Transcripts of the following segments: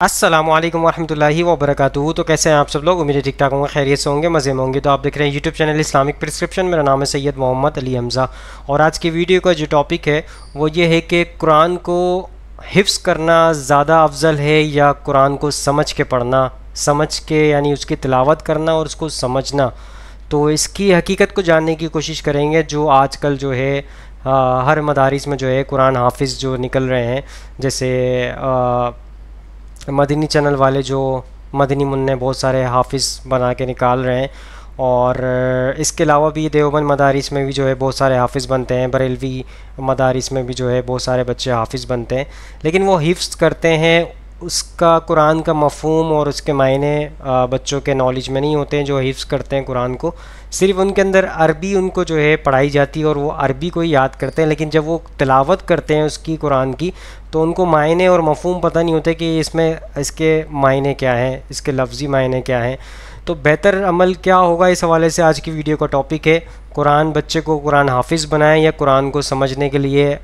السلام علیکم ورحمۃ اللہ وبرکاتہ۔ تو کیسے ہیں آپ سب لوگ؟ امید ہے ٹھیک ٹھاک ہوں گے، خیریت سے ہوں گے، مزے میں ہوں گے۔ تو آپ دیکھ رہے ہیں یوٹیوب چینل اسلامک پرسکرپشن۔ میرا نام ہے سید محمد علی حمزہ، اور آج کی ویڈیو کا جو ٹاپک ہے وہ یہ ہے کہ قرآن کو حفظ کرنا زیادہ افضل ہے یا قرآن کو سمجھ کے پڑھنا، سمجھ کے یعنی اس کی تلاوت کرنا اور اس کو سمجھنا۔ تو اس کی حقیقت کو جاننے کی کوشش کریں گے۔ جو آج کل جو ہے ہر مدارس میں جو ہے قرآن حافظ جو نکل رہے ہیں، جیسے مدنی چینل والے جو مدنی منع بہت سارے حافظ بنا کے نکال رہے ہیں، اور اس کے علاوہ بھی دیوبند مدارس میں بھی جو ہے بہت سارے حافظ بنتے ہیں، بریلوی مدارس میں بھی جو ہے بہت سارے بچے حافظ بنتے ہیں، لیکن وہ حفظ کرتے ہیں، اس کا قرآن کا مفہوم اور اس کے معنی بچوں کے نالج میں نہیں ہوتے ہیں۔ جو حفظ کرتے ہیں قرآن کو، صرف ان کے اندر عربی ان کو جو ہے پڑھائی جاتی ہے اور وہ عربی کو ہی یاد کرتے ہیں، لیکن جب وہ تلاوت کرتے ہیں اس کی قرآن کی تو ان کو معنی اور مفہوم پتہ نہیں ہوتے کہ اس کے معنی کیا ہیں، اس کے لفظی معنی کیا ہیں۔ تو بہتر عمل کیا ہوگا، اس حوالے سے آج کی ویڈیو کا ٹاپک ہے۔ قرآن بچے کو قرآن حافظ بنائیں یا قرآن کو سمجھنے کے لیے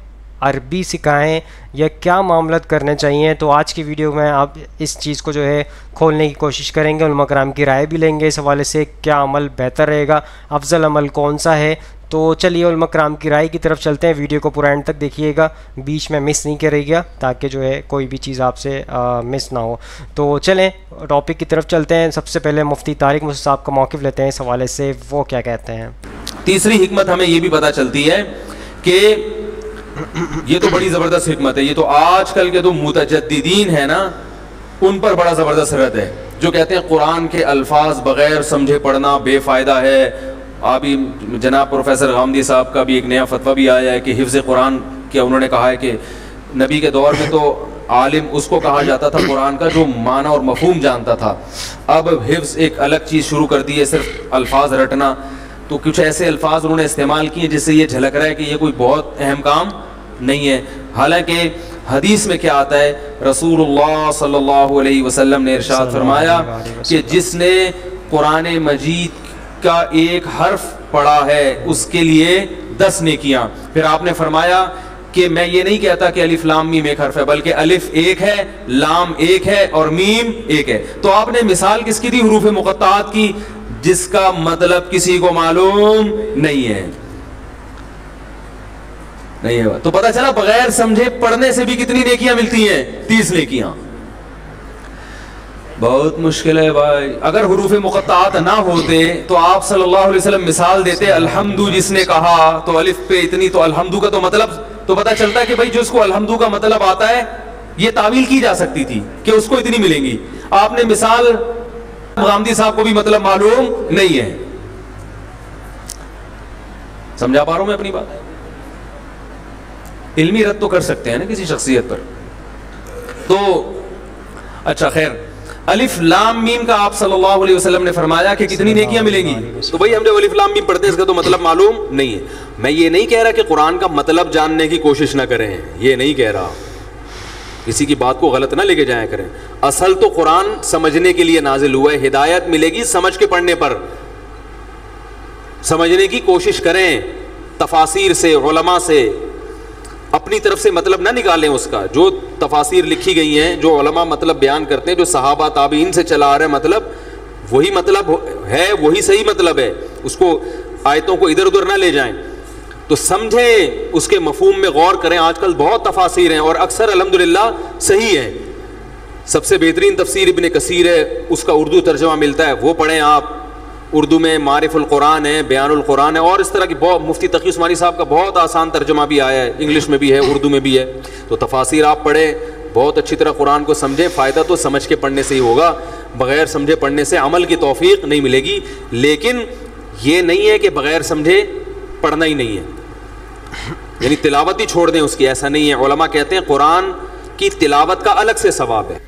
عربی سکھائیں، یا کیا معاملات کرنے چاہیے؟ تو آج کی ویڈیو میں آپ اس چیز کو جو ہے کھولنے کی کوشش کریں گے، علماء کرام کی رائے بھی لیں گے اس حوالے سے، کیا عمل بہتر رہے گا، افضل عمل کون سا ہے۔ تو چلیے علماء کرام کی رائے کی طرف چلتے ہیں۔ ویڈیو کو پورا اینڈ تک دیکھیے گا، بیچ میں مس نہیں کرے گا، تاکہ جو ہے کوئی بھی چیز آپ سے مس نہ ہو۔ تو چلیں ٹاپک کی طرف چلتے ہیں۔ سب سے پہلے مفتی طارق موسیٰ صاحب کا موقف لیتے ہیں اس حوالے سے، وہ کیا کہتے ہیں۔ تیسری حکمت ہمیں یہ بھی پتہ چلتی ہے کہ یہ تو بڑی زبردست حکمت ہے، یہ تو آج کل کے تو متجددین ہیں نا، ان پر بڑا زبردست رد ہے، جو کہتے ہیں قرآن کے الفاظ بغیر سمجھے پڑھنا بے فائدہ ہے۔ ابھی جناب پروفیسر غامدی صاحب کا بھی ایک نیا فتویٰ بھی آیا ہے کہ حفظ قرآن کیا، انہوں نے کہا ہے کہ نبی کے دور میں تو عالم اس کو کہا جاتا تھا قرآن کا جو معنی اور مفہوم جانتا تھا، اب حفظ ایک الگ چیز شروع کر دی ہے، صرف الفاظ رٹنا۔ تو کچھ ایسے الفاظ انہوں نے استعمال کیے جس سے یہ جھلک رہا ہے کہ یہ کوئی بہت اہم کام نہیں ہے، حالانکہ حدیث میں کیا آتا ہے، رسول اللہ صلی اللہ علیہ وسلم نے ارشاد فرمایا کہ جس نے قرآن مجید کا ایک حرف پڑھا ہے اس کے لیے 10 نیکیاں۔ پھر آپ نے فرمایا کہ میں یہ نہیں کہتا کہ الف لام میم ایک حرف ہے، بلکہ الف ایک ہے، لام ایک ہے اور میم ایک ہے۔ تو آپ نے مثال کس کی دی؟ حروف مقطعات کی، جس کا مطلب کسی کو معلوم نہیں ہے۔ تو پتہ چلا بغیر سمجھے پڑھنے سے بھی کتنی نیکیاں ملتی ہیں؟ 30 نیکیاں۔ بہت مشکل ہے بھائی، اگر حروف مقطعات نہ ہوتے تو آپ صلی اللہ علیہ وسلم مثال دیتے، الحمدو جس نے کہا تو الف پہ اتنی، تو الحمدو کا تو مطلب تو پتہ چلتا ہے کہ بھائی جس کو الحمدو کا مطلب آتا ہے یہ تعویل کی جا سکتی تھی کہ اس کو اتنی ملیں گی۔ آپ نے مثال غامدی صاحب کو بھی مطلب معلوم نہیں ہے۔ سمجھا پا رہا ہوں میں اپنی بات؟ علمی رد تو کر سکتے ہیں نا کسی شخصیت پر۔ تو اچھا خیر، الف لام میم کا آپ صلی اللہ علیہ وسلم نے فرمایا کہ کتنی نیکیاں ملیں گی، تو بھئی ہم جب الف لام میم پڑھتے ہیں اس کا تو مطلب معلوم نہیں ہے۔ میں یہ نہیں کہہ رہا کہ قرآن کا مطلب جاننے کی کوشش نہ کریں، یہ نہیں کہہ رہا، کسی کی بات کو غلط نہ لے کے جایا کریں۔ اصل تو قرآن سمجھنے کے لیے نازل ہوا ہے، ہدایت ملے گی سمجھ کے پڑھنے پر۔ سمجھنے کی کوشش کریں، تفاسیر سے، علماء سے، اپنی طرف سے مطلب نہ نکالیں اس کا۔ جو تفاسیر لکھی گئی ہیں، جو علماء مطلب بیان کرتے ہیں، جو صحابہ تابعین سے چلا آ رہا ہے مطلب، وہی مطلب ہے، وہی صحیح مطلب ہے، اس کو آیتوں کو ادھر ادھر نہ لے جائیں۔ تو سمجھیں، اس کے مفہوم میں غور کریں۔ آج کل بہت تفاسیر ہیں اور اکثر الحمدللہ صحیح ہیں۔ سب سے بہترین تفسیر ابن کثیر ہے، اس کا اردو ترجمہ ملتا ہے، وہ پڑھیں آپ۔ اردو میں معارف القرآن ہے، بیان القرآن ہے، اور اس طرح کی بہت، مفتی تقی عثمانی صاحب کا بہت آسان ترجمہ بھی آیا ہے، انگلش میں بھی ہے، اردو میں بھی ہے۔ تو تفاسیر آپ پڑھیں، بہت اچھی طرح قرآن کو سمجھیں۔ فائدہ تو سمجھ کے پڑھنے سے ہی ہوگا، بغیر سمجھے پڑھنے سے عمل کی توفیق نہیں ملے گی۔ لیکن یہ نہیں ہے کہ بغیر سمجھے پڑھنا ہی نہیں ہے، یعنی تلاوت ہی چھوڑ دیں اس کی، ایسا نہیں ہے۔ علماء کہتے ہیں قرآن کی تلاوت کا الگ سے ثواب ہے۔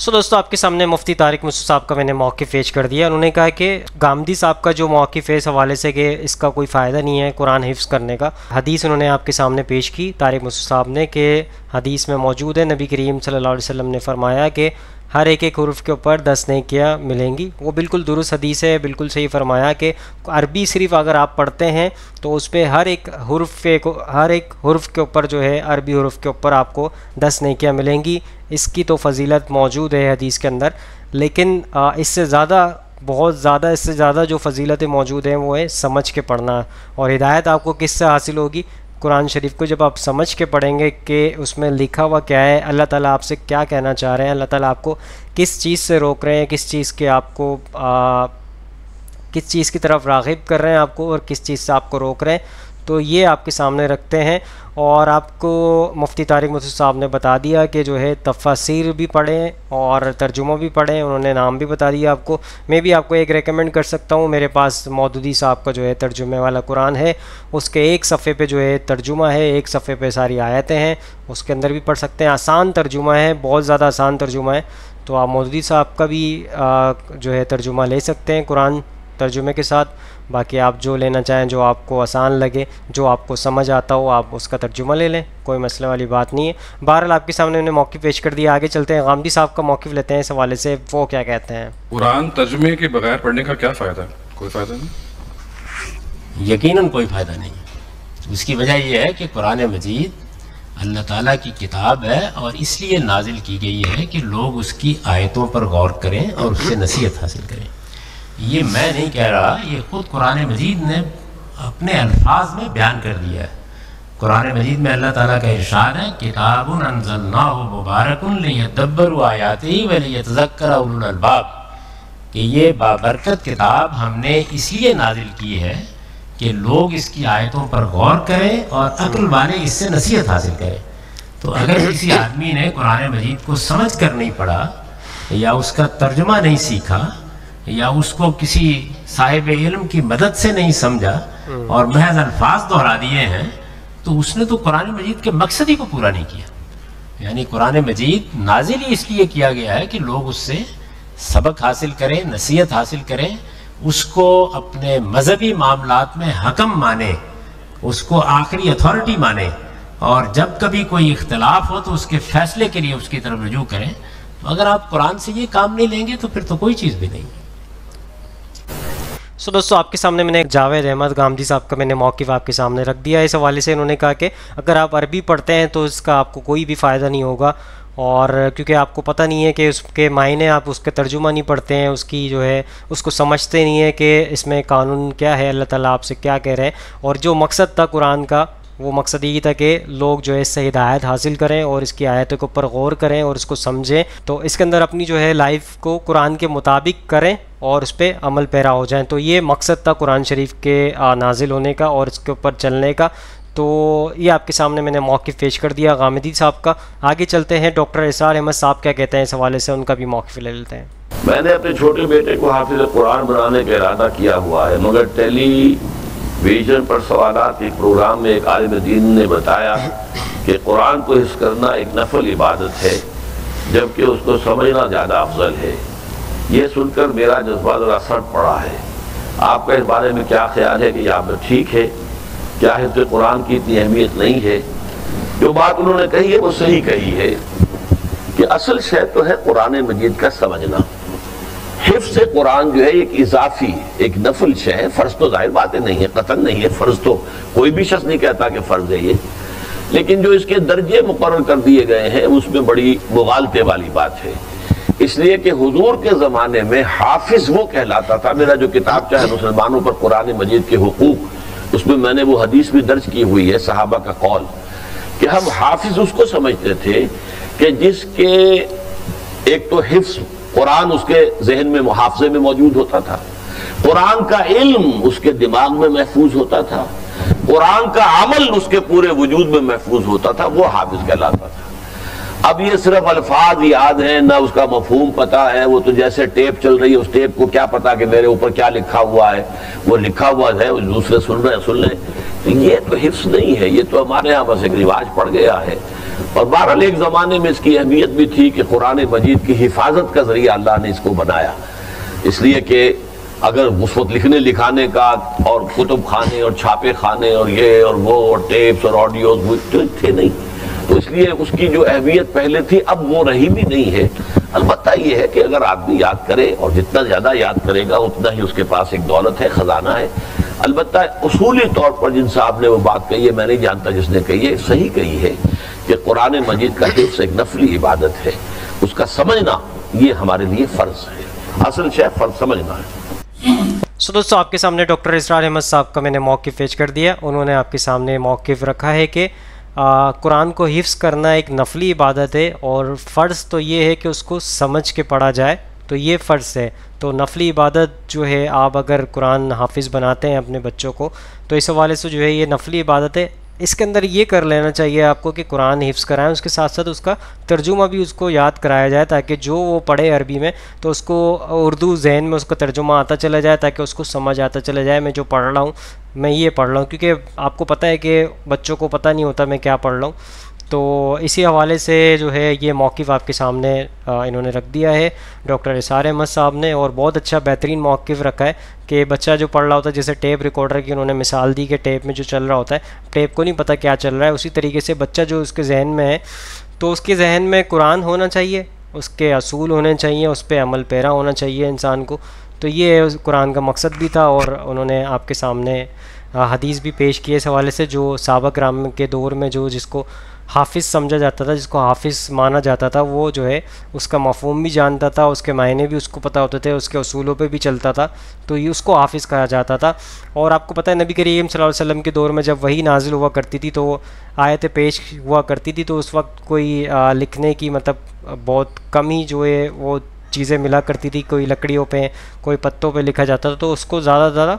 دوستو، آپ کے سامنے مفتی طارق موسیٰ صاحب کا میں نے موقف پیش کر دیا۔ انہوں نے کہا کہ غامدی صاحب کا جو موقف ہے اس حوالے سے کہ اس کا کوئی فائدہ نہیں ہے قرآن حفظ کرنے کا، حدیث انہوں نے آپ کے سامنے پیش کی طارق موسیٰ صاحب نے، کہ حدیث میں موجود ہے، نبی کریم صلی اللہ علیہ وسلم نے فرمایا کہ ہر ایک حرف کے اوپر 10 نیکیاں ملیں گی. وہ بالکل درست حدیث ہے, بالکل صحیح فرمایا کہ عربی صرف اگر آپ پڑھتے ہیں تو اس پہ ہر ایک حرف کے اوپر جو ہے عربی حرف کے اوپر آپ کو 10 نیکیاں ملیں گی. اس کی تو فضیلت موجود ہے حدیث کے اندر, لیکن اس سے زیادہ بہت زیادہ اس سے زیادہ جو فضیلتیں موجود ہیں وہ ہے سمجھ کے پڑھنا. اور ہدایت آپ کو کس سے حاصل ہوگی؟ قرآن شریف کو جب آپ سمجھ کے پڑھیں گے کہ اس میں لکھا ہوا کیا ہے, اللہ تعالیٰ آپ سے کیا کہنا چاہ رہے ہیں, اللہ تعالیٰ آپ کو کس چیز سے روک رہے ہیں, کس چیز کے آپ کو کس چیز کی طرف راغب کر رہے ہیں آپ کو, اور کس چیز سے آپ کو روک رہے ہیں, تو یہ آپ کے سامنے رکھتے ہیں. اور آپ کو مفتی طارق مسعود صاحب نے بتا دیا کہ جو ہے تفاسیر بھی پڑھیں اور ترجمہ بھی پڑھیں, انہوں نے نام بھی بتا دیا آپ کو. میں بھی آپ کو ایک ریکمنڈ کر سکتا ہوں, میرے پاس مودودی صاحب کا جو ہے ترجمے والا قرآن ہے, اس کے ایک صفحے پہ جو ہے ترجمہ ہے, ایک صفحے پہ ساری آیتیں ہیں, اس کے اندر بھی پڑھ سکتے ہیں. آسان ترجمہ ہے, بہت زیادہ آسان ترجمہ ہے, تو آپ مودودی صاحب کا بھی جو ہے ترجمہ لے سکتے ہیں قرآن ترجمے کے ساتھ. باقی آپ جو لینا چاہیں, جو آپ کو آسان لگے, جو آپ کو سمجھ آتا ہو, آپ اس کا ترجمہ لے لیں, کوئی مسئلہ والی بات نہیں ہے. بہرحال آپ کے سامنے انہیں موقف پیش کر دیا. آگے چلتے ہیں, غامدی صاحب کا موقف لیتے ہیں اس حوالے سے, وہ کیا کہتے ہیں. قرآن ترجمے کے بغیر پڑھنے کا کیا فائدہ ہے؟ کوئی فائدہ نہیں؟ یقیناً کوئی فائدہ نہیں ہے. اس کی وجہ یہ ہے کہ قرآن مجید اللہ تعالیٰ کی کتاب ہے, اور اس لیے نازل کی گئی ہے کہ لوگ اس کی آیتوں پر غور کریں اور اس سے نصیحت حاصل کریں. یہ میں نہیں کہہ رہا, یہ خود قرآن مجید نے اپنے الفاظ میں بیان کر دیا ہے. قرآن مجید میں اللہ تعالیٰ کا ارشاد ہے, کتاب انزلناہ مبارک لیدبروا آیاتہ ولیتذکر اولو الالباب, کہ یہ بابرکت کتاب ہم نے اس لیے نازل کی ہے کہ لوگ اس کی آیتوں پر غور کریں اور عقل والے اس سے نصیحت حاصل کریں. تو اگر کسی آدمی نے قرآن مجید کو سمجھ کر نہیں پڑھا, یا اس کا ترجمہ نہیں سیکھا, یا اس کو کسی صاحب علم کی مدد سے نہیں سمجھا اور محض الفاظ دہرا دیے ہیں, تو اس نے تو قرآن مجید کے مقصد ہی کو پورا نہیں کیا. یعنی قرآن مجید نازل ہی اس لیے کیا گیا ہے کہ لوگ اس سے سبق حاصل کریں, نصیحت حاصل کریں, اس کو اپنے مذہبی معاملات میں حکم مانیں, اس کو آخری اتھارٹی مانیں, اور جب کبھی کوئی اختلاف ہو تو اس کے فیصلے کے لیے اس کی طرف رجوع کریں. تو اگر آپ قرآن سے یہ کام نہیں لیں گے تو پھر تو کوئی چیز بھی نہیں. دوستو آپ کے سامنے میں نے جاوید احمد غامدی صاحب کا میں نے موقف آپ کے سامنے رکھ دیا. اس حوالے سے انہوں نے کہا کہ اگر آپ عربی پڑھتے ہیں تو اس کا آپ کو کوئی بھی فائدہ نہیں ہوگا, اور کیونکہ آپ کو پتہ نہیں ہے کہ اس کے معنی, آپ اس کے ترجمہ نہیں پڑھتے ہیں, اس کی جو ہے اس کو سمجھتے نہیں ہے کہ اس میں قانون کیا ہے, اللہ تعالیٰ آپ سے کیا کہہ رہے ہیں. اور جو مقصد تھا قرآن کا, وہ مقصد یہی تھا کہ لوگ جو ہے اس سے ہدایت حاصل کریں اور اس کی آیتوں کے اوپر غور کریں اور اس کو سمجھیں, تو اس کے اندر اپنی جو ہے لائف کو قرآن کے مطابق کریں اور اس پہ عمل پیرا ہو جائیں. تو یہ مقصد تھا قرآن شریف کے نازل ہونے کا اور اس کے اوپر چلنے کا. تو یہ آپ کے سامنے میں نے موقف پیش کر دیا غامدی صاحب کا. آگے چلتے ہیں, ڈاکٹر اسرار احمد صاحب کیا کہتے ہیں اس حوالے سے, ان کا بھی موقف لے لیتے ہیں. میں نے اپنے چھوٹے بیٹے کو حافظ قرآن بنانے کا ارادہ کیا ہوا ہے, مگر ٹیلی ویژن پر سوالات کے پروگرام میں ایک عالم دین نے بتایا کہ قرآن کو حفظ کرنا ایک نفل عبادت ہے, جبکہ اس کو سمجھنا زیادہ افضل ہے. یہ سن کر میرا جذبہ ذرا سٹ پڑا ہے. آپ کا اس بارے میں کیا خیال ہے کہ یہ آپ ٹھیک ہے؟ کیا حفظ قرآن کی اتنی اہمیت نہیں ہے؟ جو بات انہوں نے کہی ہے وہ صحیح کہی ہے کہ اصل شے تو ہے قرآن مجید کا سمجھنا. حفظ قرآن جو ہے ایک اضافی, ایک نفل شے ہے. فرض تو ظاہر باتیں نہیں ہے, قطعاً نہیں ہے فرض, تو کوئی بھی شخص نہیں کہتا کہ فرض ہے یہ, لیکن جو اس کے درجے مقرر کر دیے گئے ہیں اس میں بڑی مغالطے والی بات ہے. اس لیے کہ حضور کے زمانے میں حافظ وہ کہلاتا تھا. میرا جو کتاب چاہے مسلمانوں پر قرآن مجید کے حقوق, اس میں میں نے وہ حدیث بھی درج کی ہوئی ہے, صحابہ کا قول, کہ ہم حافظ اس کو سمجھتے تھے کہ جس کے ایک تو حفظ قرآن اس کے ذہن میں محافظے میں موجود ہوتا تھا, قرآن کا علم اس کے دماغ میں محفوظ ہوتا تھا, قرآن کا عمل اس کے پورے وجود میں محفوظ ہوتا تھا, وہ حافظ کہلاتا تھا. اب یہ صرف الفاظ یاد ہیں, نہ اس کا مفہوم پتہ ہے. وہ تو جیسے ٹیپ چل رہی ہے, اس ٹیپ کو کیا پتا کہ میرے اوپر کیا لکھا ہوا ہے, وہ لکھا ہوا ہے, دوسرے سن رہے ہیں, سن لیں. یہ تو حفظ نہیں ہے, یہ تو ہمارے ہاں بس ایک رواج پڑ گیا ہے. اور بہرحال ایک زمانے میں اس کی اہمیت بھی تھی کہ قرآن مجید کی حفاظت کا ذریعہ اللہ نے اس کو بنایا, اس لیے کہ اگر اس وقت لکھنے لکھانے کا اور کتب خانے اور چھاپے خانے اور یہ اور وہ اور ٹیپس اور آڈیوز وہ تھے نہیں, تو اس لیے اس کی جو اہمیت پہلے تھی اب وہ رہی بھی نہیں ہے. البتہ البتہ یہ ہے کہ اگر آدمی یاد کرے اور جتنا زیادہ یاد کرے گا اتنا ہی اس کے پاس ایک دولت ہے، خزانہ ہے۔ البتہ اصولی طور پر جن صاحب نے وہ بات کہی ہے، میں نہیں جانتا جس نے کہی ہے، صحیح کہی ہے کہ قرآن مجید کا حفظ ایک نفلی عبادت ہے، اس کا سمجھنا یہ ہمارے لیے فرض ہے، اصل شے فرض سمجھنا ہے۔ دوستوں آپ کے سامنے ڈاکٹر اسرار احمد صاحب کا میں نے موقف پیش کر دیا۔ انہوں نے آپ کے سامنے موقف رکھا ہے کہ قرآن کو حفظ کرنا ایک نفلی عبادت ہے، اور فرض تو یہ ہے کہ اس کو سمجھ کے پڑھا جائے، تو یہ فرض ہے۔ تو نفلی عبادت جو ہے، آپ اگر قرآن حافظ بناتے ہیں اپنے بچوں کو، تو اس حوالے سے جو ہے یہ نفلی عبادت ہے۔ اس کے اندر یہ کر لینا چاہیے آپ کو کہ قرآن حفظ کرائیں، اس کے ساتھ ساتھ اس کا ترجمہ بھی اس کو یاد کرایا جائے، تاکہ جو وہ پڑھے عربی میں تو اس کو اردو ذہن میں اس کا ترجمہ آتا چلا جائے، تاکہ اس کو سمجھ آتا چلا جائے میں جو پڑھ رہا ہوں میں یہ پڑھ رہا ہوں، کیونکہ آپ کو پتہ ہے کہ بچوں کو پتہ نہیں ہوتا میں کیا پڑھ رہا ہوں۔ تو اسی حوالے سے جو ہے یہ موقف آپ کے سامنے انہوں نے رکھ دیا ہے ڈاکٹر اسرار احمد صاحب نے، اور بہت اچھا بہترین موقف رکھا ہے کہ بچہ جو پڑھ رہا ہوتا ہے، جیسے ٹیپ ریکارڈر کی انہوں نے مثال دی کہ ٹیپ میں جو چل رہا ہوتا ہے، ٹیپ کو نہیں پتہ کیا چل رہا ہے، اسی طریقے سے بچہ جو اس کے ذہن میں ہے تو اس کے ذہن میں قرآن ہونا چاہیے، اس کے اصول ہونے چاہیے، اس پہ عمل پیرا ہونا چاہیے انسان کو۔ تو یہ قرآن کا مقصد بھی تھا، اور انہوں نے آپ کے سامنے حدیث بھی پیش کی اس حوالے سے، جو صحابہ کرام کے دور میں جو جس کو حافظ سمجھا جاتا تھا، جس کو حافظ مانا جاتا تھا، وہ جو ہے اس کا مفہوم بھی جانتا تھا، اس کے معنی بھی اس کو پتہ ہوتے تھے، اس کے اصولوں پہ بھی چلتا تھا، تو یہ اس کو حافظ کہا جاتا تھا۔ اور آپ کو پتہ ہے نبی کریم صلی اللہ علیہ وسلم کے دور میں جب وحی نازل ہوا کرتی تھی تو آیتیں پیش ہوا کرتی تھی، تو اس وقت کوئی لکھنے کی مطلب بہت کم ہی جو ہے وہ چیزیں ملا کرتی تھی، کوئی لکڑیوں پہ کوئی پتوں پہ لکھا جاتا تھا، تو اس کو زیادہ زیادہ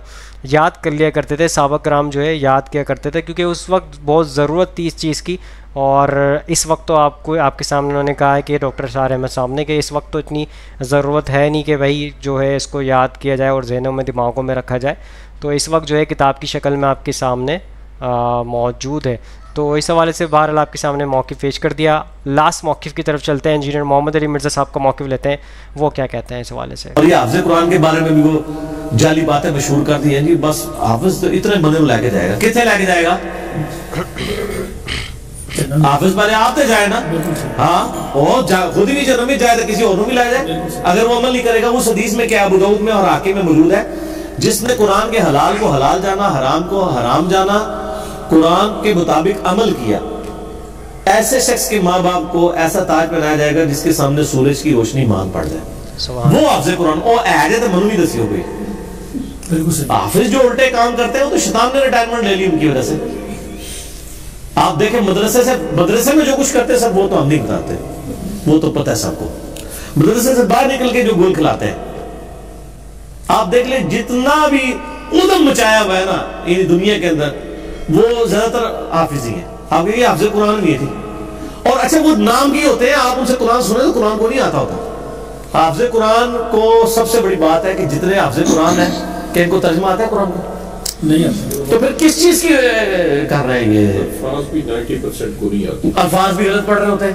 یاد کر لیا کرتے تھے صحابہ کرام، جو ہے یاد کیا کرتے تھے، کیونکہ اس وقت بہت ضرورت تھی اس چیز کی۔ اور اس وقت تو آپ کے سامنے انہوں نے کہا ہے کہ ڈاکٹر اسرار احمد صاحب نے کہ اس وقت تو اتنی ضرورت ہے نہیں کہ بھائی جو ہے اس کو یاد کیا جائے اور ذہنوں میں دماغوں میں رکھا جائے، تو اس وقت جو ہے کتاب کی شکل میں آپ کے سامنے موجود ہے۔ تو اس حوالے سے بہرحال آپ کے سامنے موقف پیش کر دیا۔ لاسٹ موقف کی طرف چلتے ہیں، انجینئر محمد علی مرزا صاحب کا موقف لیتے ہیں، وہ کیا کہتے ہیں اس حوالے سے۔ اور یہ حافظ قرآن کے بارے میں بھی وہ جعلی باتیں مشہور کر دی ہیں جی، بس حافظ تو اتنے بندے لے کے جائے گا، کتنے لے کے جائے گا؟ حافظ پہلے آپ تے جائے نا، ہاں اور خود ہی جنم میں جائے تو کسی اور بھی لائے جائے، اگر وہ عمل نہیں کرے گا۔ وہ حدیث میں کیا ابو داؤد میں اور حاکم میں موجود ہے، جس نے قرآن کے حلال کو حلال جانا، حرام کو حرام جانا، قرآن کے مطابق عمل کیا، ایسے شخص کے ماں باپ کو ایسا تاج پہنایا جائے گا جس کے سامنے سورج کی روشنی مان پڑ جائے، وہ حافظ قرآن۔ اور ایجے تو منو بھی دسی ہو گئی، حافظ جو الٹے کام کرتے ہیں وہ تو شیطان نے ریٹائرمنٹ لے لی ان کی وجہ سے۔ آپ دیکھیں مدرسے میں جو کچھ کرتے ہیں سب وہ تو ہم نہیں بتاتے، وہ تو پتہ ہے سب کو۔ مدرسے سے باہر نکل کے جو گول کھلاتے ہیں، آپ دیکھ لیں جتنا بھی ادھم مچایا ہوا ہے نا ان دنیا کے اندر، وہ زیادہ تر حافظ ہی ہیں۔ آپ یہ حافظ قرآن بھی تھی، اور اچھا وہ نام کی ہوتے ہیں، آپ ان سے قرآن سنیں تو قرآن کو نہیں آتا ہوتا۔ حافظ قرآن کو سب سے بڑی بات ہے کہ جتنے حافظ قرآن ہیں کہ ان کو ترجمہ آتا ہے قرآن کو نہیں آتا، تو پھر کس چیز کی کر رہے ہیں؟ یہ الفاظ بھی 90% کو نہیں آتی، الفاظ بھی غلط پڑھ رہے ہوتے ہیں،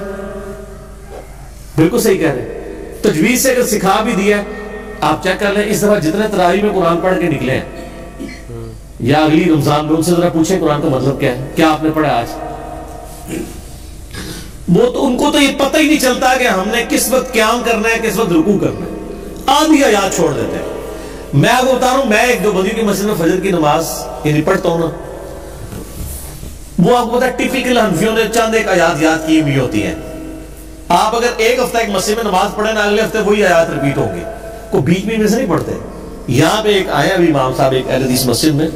بالکل صحیح کہہ رہے ہیں۔ تجوید سے اگر سکھا بھی دیا، آپ چیک کر لیں اس دفعہ جتنے تراویح میں قرآن پڑھ کے نکلے ہیں یا اگلی رمضان میں، ان سے ذرا پوچھیں قرآن کا مطلب کیا ہے، کیا آپ نے پڑھا آج؟ وہ تو ان کو تو یہ پتہ ہی نہیں چلتا کہ ہم نے کس وقت قیام کرنا ہے، کس وقت رکوع کرنا ہے، آدھی آیات چھوڑ دیتے ہیں۔ میں آپ کو بتا رہا ہوں، میں ایک دو بدیوں کی مسجد میں فجر کی نماز یعنی پڑھتا ہوں نا، وہ آپ کو پتا ہے ٹیپیکل حنفیوں نے چند ایک آیات یاد کی ہوئی ہوتی ہیں۔ آپ اگر ایک ہفتہ ایک مسجد میں نماز پڑھیں نا، اگلے ہفتے وہی آیات ریپیٹ ہوں گے، کوئی بیچ میں سے نہیں پڑھتے۔ یہاں پہ ایک آیا بھی امام صاحب ایک اہل حدیث مسجد میں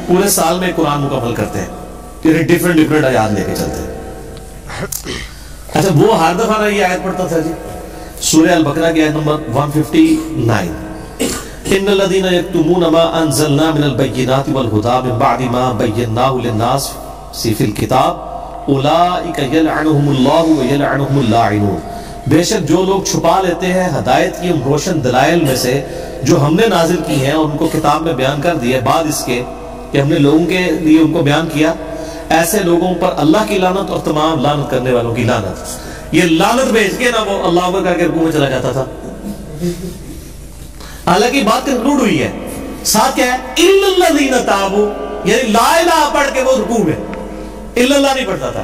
پورے سال میں قرآن مکمل کرتے ہیں، پھر ڈیفرنٹ آیات لے کے چلتے ہیں۔ اچھا وہ ہر دفعہ نا یہ آیت پڑھتا تھا جی، سورہ البقرہ کی آیت نمبر 159، ان الذين يكتمون ما انزلنا من البينات والهدى من بعد ما بيناه للناس في الكتاب اولئك يلعنهم الله ويلعنهم اللاعنون۔ بے شک جو لوگ چھپا لیتے ہیں ہدایت کی روشن دلائل میں سے جو ہم نے نازل کی ہیں اور ان کو کتاب میں بیان کر دیے بعد اس کے کہ ہم نے لوگوں کے لیے ان کو بیان کیا، ایسے لوگوں پر اللہ کی لعنت اور تمام لعنت کرنے والوں کی لعنت۔ یہ لعنت بھیج کے نا وہ اللہ اکبر کر کے رکوع میں چلا جاتا تھا۔ حالانکہ بات کنکلوڈ ہوئی ہے، ساتھ کیا ہے الا الذین تابوا، یعنی لا الہ پڑھ کے وہ رکوع میں الا اللہ نہیں پڑھتا تھا،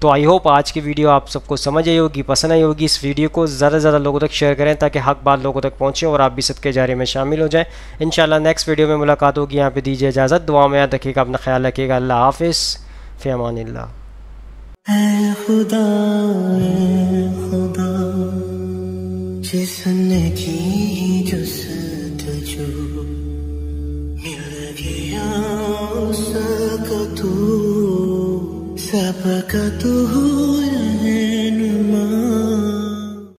تو آئی ہوپ آج کی ویڈیو آپ سب کو سمجھ آئی ہوگی, پسند آئی ہوگی. اس ویڈیو کو زیادہ سے زیادہ لوگوں تک شیئر کریں تاکہ حق بات لوگوں تک پہنچے اور آپ بھی صدقے جاریہ میں شامل ہو جائیں. انشاءاللہ نیکسٹ ویڈیو میں ملاقات ہوگی. یہاں پہ دیجیے اجازت, دعا میں یاد رکھیے گا, اپنا خیال رکھیے گا. اللہ حافظ, فی امان اللہ. اے خدا جس نے کی جستجو مل گیا اس کا تو سب کا تو